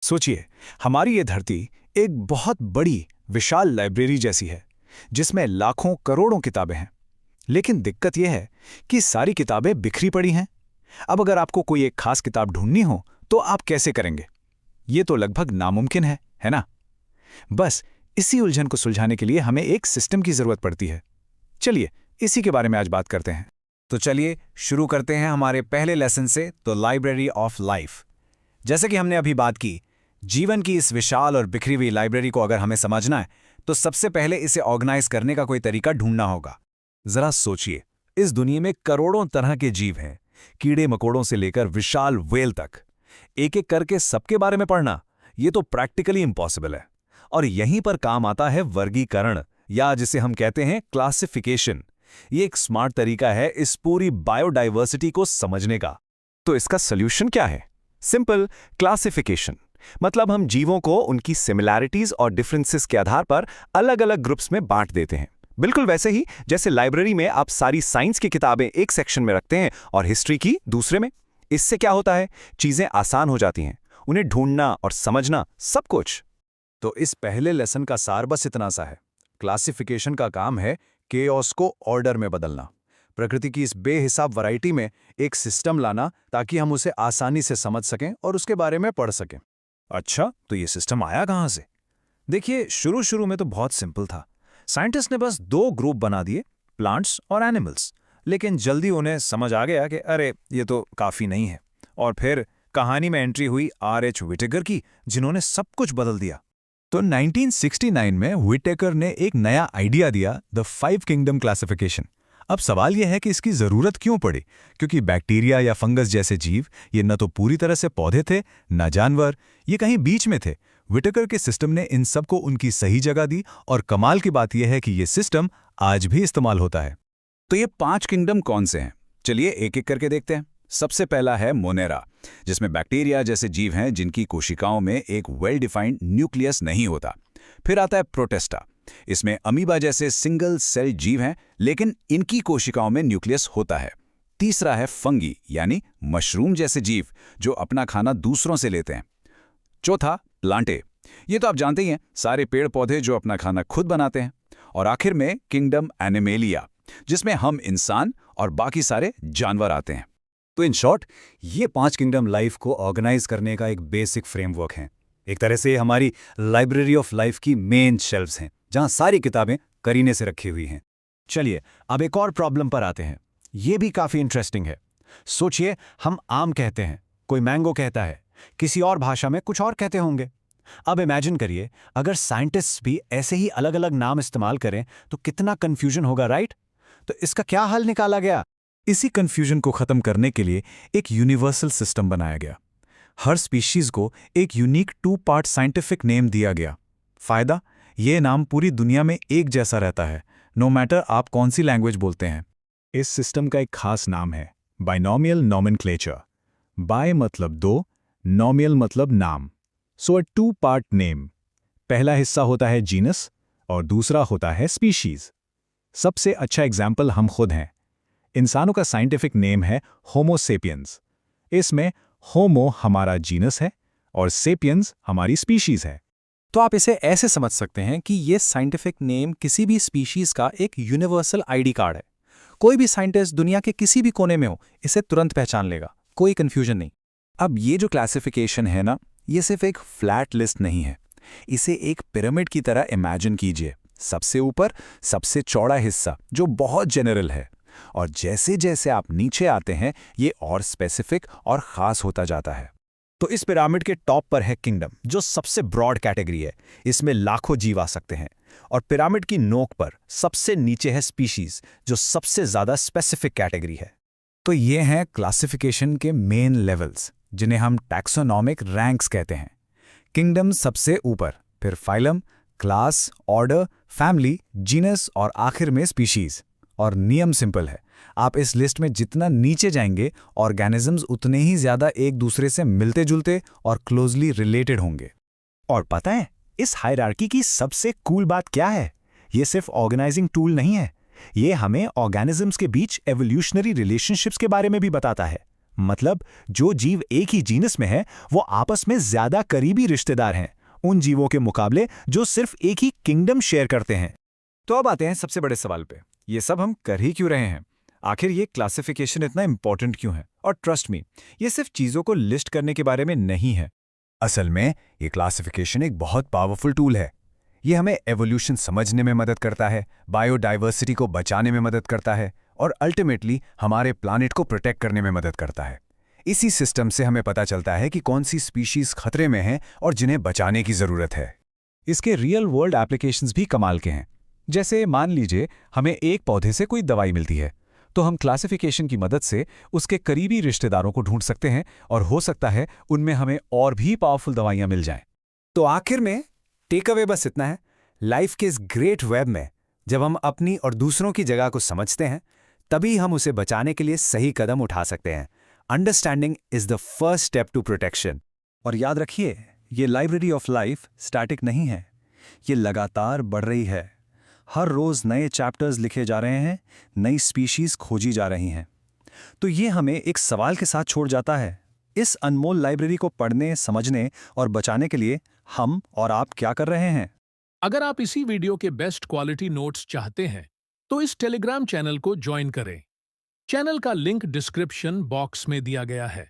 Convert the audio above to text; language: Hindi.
सोचिए, हमारी ये धरती एक बहुत बड़ी विशाल लाइब्रेरी जैसी है, जिसमें लाखों करोड़ों किताबें हैं। लेकिन दिक्कत यह है कि सारी किताबें बिखरी पड़ी हैं। अब अगर आपको कोई एक खास किताब ढूंढनी हो, तो आप कैसे करेंगे? ये तो लगभग नामुमकिन है ना? बस इसी उलझन को सुलझाने के लिए हमें एक सिस्टम की जरूरत पड़ती है। चलिए, इसी के बारे में आज बात करते हैं। तो चलिए शुरू करते हैं हमारे पहले लेसन से, तो लाइब्रेरी ऑफ लाइफ। जैसे कि हमने अभी बात की, जीवन की इस विशाल और बिखरी हुई लाइब्रेरी को अगर हमें समझना है, तो सबसे पहले इसे ऑर्गेनाइज करने का कोई तरीका ढूंढना होगा। जरा सोचिए, इस दुनिया में करोड़ों तरह के जीव हैं, कीड़े मकोड़ों से लेकर विशाल व्हेल तक। एक एक करके सबके बारे में पढ़ना, ये तो प्रैक्टिकली इम्पॉसिबल है। और यहीं पर काम आता है वर्गीकरण, या जिसे हम कहते हैं क्लासिफिकेशन। ये एक स्मार्ट तरीका है इस पूरी बायोडाइवर्सिटी को समझने का। तो इसका सॉल्यूशन क्या है? Simple classification. मतलब हम जीवों को उनकी सिमिलैरिटीज और डिफरेंसेस के आधार पर अलग अलग ग्रुप्स में बांट देते हैं। बिल्कुल वैसे ही जैसे लाइब्रेरी में आप सारी साइंस की किताबें एक सेक्शन में रखते हैं और हिस्ट्री की दूसरे में। इससे क्या होता है, चीजें आसान हो जाती हैं, उन्हें ढूंढना और समझना सब कुछ। तो इस पहले लेसन का सार बस इतना सा है। क्लासिफिकेशन का काम है केओस को ऑर्डर में बदलना, प्रकृति की इस बेहिसाब वैरायटी में एक सिस्टम लाना, ताकि हम उसे आसानी से समझ सकें और उसके बारे में पढ़ सकें। अच्छा, तो ये सिस्टम आया कहाँ से? देखिए, शुरू में तो बहुत सिंपल था। साइंटिस्ट ने बस दो ग्रुप बना दिए, प्लांट्स और एनिमल्स। लेकिन जल्दी उन्हें समझ आ गया कि अरे, ये तो काफ़ी नहीं है। और फिर कहानी में एंट्री हुई R.H. विटेकर की, जिन्होंने सब कुछ बदल दिया। तो 1969 में व्हिटेकर ने एक नया आइडिया दिया, द 5 किंगडम क्लासिफिकेशन। अब सवाल यह है कि इसकी जरूरत क्यों पड़ी, क्योंकि बैक्टीरिया या फंगस जैसे जीव ये न तो पूरी तरह से पौधे थे, न जानवर, ये कहीं बीच में थे। व्हिटेकर के सिस्टम ने इन सबको उनकी सही जगह दी, और कमाल की बात यह है कि ये सिस्टम आज भी इस्तेमाल होता है। तो ये 5 किंगडम कौन से हैं? चलिए एक एक करके देखते हैं। सबसे पहला है मोनेरा, जिसमें बैक्टीरिया जैसे जीव हैं जिनकी कोशिकाओं में एक वेल डिफाइंड न्यूक्लियस नहीं होता। फिर आता है प्रोटेस्टा, इसमें अमीबा जैसे सिंगल सेल जीव हैं, लेकिन इनकी कोशिकाओं में न्यूक्लियस होता है। तीसरा है फंगी, यानी मशरूम जैसे जीव जो अपना खाना दूसरों से लेते हैं। चौथा प्लांटे, ये तो आप जानते ही हैं, सारे पेड़ पौधे जो अपना खाना खुद बनाते हैं। और आखिर में किंगडम एनिमेलिया, जिसमें हम इंसान और बाकी सारे जानवर आते हैं। तो इन शॉर्ट, ये 5 किंगडम लाइफ को ऑर्गेनाइज करने का एक बेसिक फ्रेमवर्क है। एक तरह से हमारी लाइब्रेरी ऑफ लाइफ की मेन शेल्व्स हैं, जहां सारी किताबें करीने से रखी हुई हैं। चलिए अब एक और प्रॉब्लम पर आते हैं। ये भी काफी इंटरेस्टिंग है। सोचिए, हम आम कहते हैं, कोई मैंगो कहता है, किसी और भाषा में कुछ और कहते होंगे। अब इमेजिन करिए, अगर साइंटिस्ट्स भी ऐसे ही अलग अलग नाम इस्तेमाल करें तो कितना कंफ्यूजन होगा, राइट? तो इसका क्या हल निकाला गया? इसी कंफ्यूजन को खत्म करने के लिए एक यूनिवर्सल सिस्टम बनाया गया। हर स्पीशीज को एक यूनिक 2 पार्ट साइंटिफिक नेम दिया गया। फायदा, ये नाम पूरी दुनिया में एक जैसा रहता है, नो मैटर आप कौन सी लैंग्वेज बोलते हैं। इस सिस्टम का एक खास नाम है बाइनोमियल नोमेनक्लेचर। बाय मतलब दो, नोमियल मतलब नाम। सो अ 2 पार्ट नेम। पहला हिस्सा होता है जीनस और दूसरा होता है स्पीशीज। सबसे अच्छा एग्जाम्पल हम खुद हैं। इंसानों का साइंटिफिक नेम है होमो सेपियंस। इसमें होमो हमारा जीनस है और सेपियंस हमारी स्पीशीज है। तो आप इसे ऐसे समझ सकते हैं कि ये साइंटिफिक नेम किसी भी स्पीशीज का एक यूनिवर्सल आईडी कार्ड है। कोई भी साइंटिस्ट दुनिया के किसी भी कोने में हो, इसे तुरंत पहचान लेगा, कोई कंफ्यूजन नहीं। अब ये जो क्लासिफिकेशन है ना, ये सिर्फ एक फ्लैट लिस्ट नहीं है। इसे एक पिरामिड की तरह इमेजिन कीजिए। सबसे ऊपर सबसे चौड़ा हिस्सा जो बहुत जनरल है, और जैसे जैसे आप नीचे आते हैं ये और स्पेसिफिक और खास होता जाता है। तो इस पिरामिड के टॉप पर है किंगडम, जो सबसे ब्रॉड कैटेगरी है। इसमें लाखों जीव आ सकते हैं। और पिरामिड की नोक पर सबसे नीचे है स्पीशीज, जो सबसे ज्यादा स्पेसिफिक कैटेगरी है। तो ये हैं क्लासिफिकेशन के मेन लेवल्स, जिन्हें हम टैक्सोनॉमिक रैंक्स कहते हैं। किंगडम सबसे ऊपर, फिर phylum, class, order, family, genus और आखिर में स्पीशीज। और नियम सिंपल है, आप इस लिस्ट में जितना नीचे जाएंगे, ऑर्गेनिजम्स उतने ही ज्यादा एक दूसरे से मिलते जुलते और क्लोजली रिलेटेड होंगे। और पता है, इस हायरार्की की सबसे कूल बात क्या है? ये सिर्फ ऑर्गेनाइजिंग टूल नहीं है, ये हमें ऑर्गेनिजम्स के बीच एवोल्यूशनरी रिलेशनशिप्स के बारे में भी बताता है। मतलब जो जीव एक ही जीनस में है वो आपस में ज्यादा करीबी रिश्तेदार हैं उन जीवों के मुकाबले जो सिर्फ एक ही किंगडम शेयर करते हैं। तो अब आते हैं सबसे बड़े सवाल पे, ये सब हम कर ही क्यों रहे हैं? आखिर ये क्लासिफिकेशन इतना इंपॉर्टेंट क्यों है? और ट्रस्ट मी, ये सिर्फ चीजों को लिस्ट करने के बारे में नहीं है। असल में ये क्लासिफिकेशन एक बहुत पावरफुल टूल है। ये हमें एवोल्यूशन समझने में मदद करता है, बायोडाइवर्सिटी को बचाने में मदद करता है और अल्टीमेटली हमारे प्लानेट को प्रोटेक्ट करने में मदद करता है। इसी सिस्टम से हमें पता चलता है कि कौन सी स्पीशीज खतरे में हैं और जिन्हें बचाने की जरूरत है। इसके रियल वर्ल्ड एप्लीकेशंस भी कमाल के हैं। जैसे मान लीजिए हमें एक पौधे से कोई दवाई मिलती है, तो हम क्लासिफिकेशन की मदद से उसके करीबी रिश्तेदारों को ढूंढ सकते हैं और हो सकता है उनमें हमें और भी पावरफुल दवाइयां मिल जाएं। तो आखिर में टेक अवे बस इतना है, लाइफ के इस ग्रेट वेब में जब हम अपनी और दूसरों की जगह को समझते हैं, तभी हम उसे बचाने के लिए सही कदम उठा सकते हैं। Understanding is the first step to protection. और याद रखिए, ये लाइब्रेरी ऑफ लाइफ स्टैटिक नहीं है, ये लगातार बढ़ रही है। हर रोज नए चैप्टर्स लिखे जा रहे हैं, नई स्पीशीज खोजी जा रही हैं। तो ये हमें एक सवाल के साथ छोड़ जाता है, इस अनमोल लाइब्रेरी को पढ़ने, समझने और बचाने के लिए हम और आप क्या कर रहे हैं? अगर आप इसी वीडियो के बेस्ट क्वालिटी नोट्स चाहते हैं तो इस टेलीग्राम चैनल को ज्वाइन करें। चैनल का लिंक डिस्क्रिप्शन बॉक्स में दिया गया है।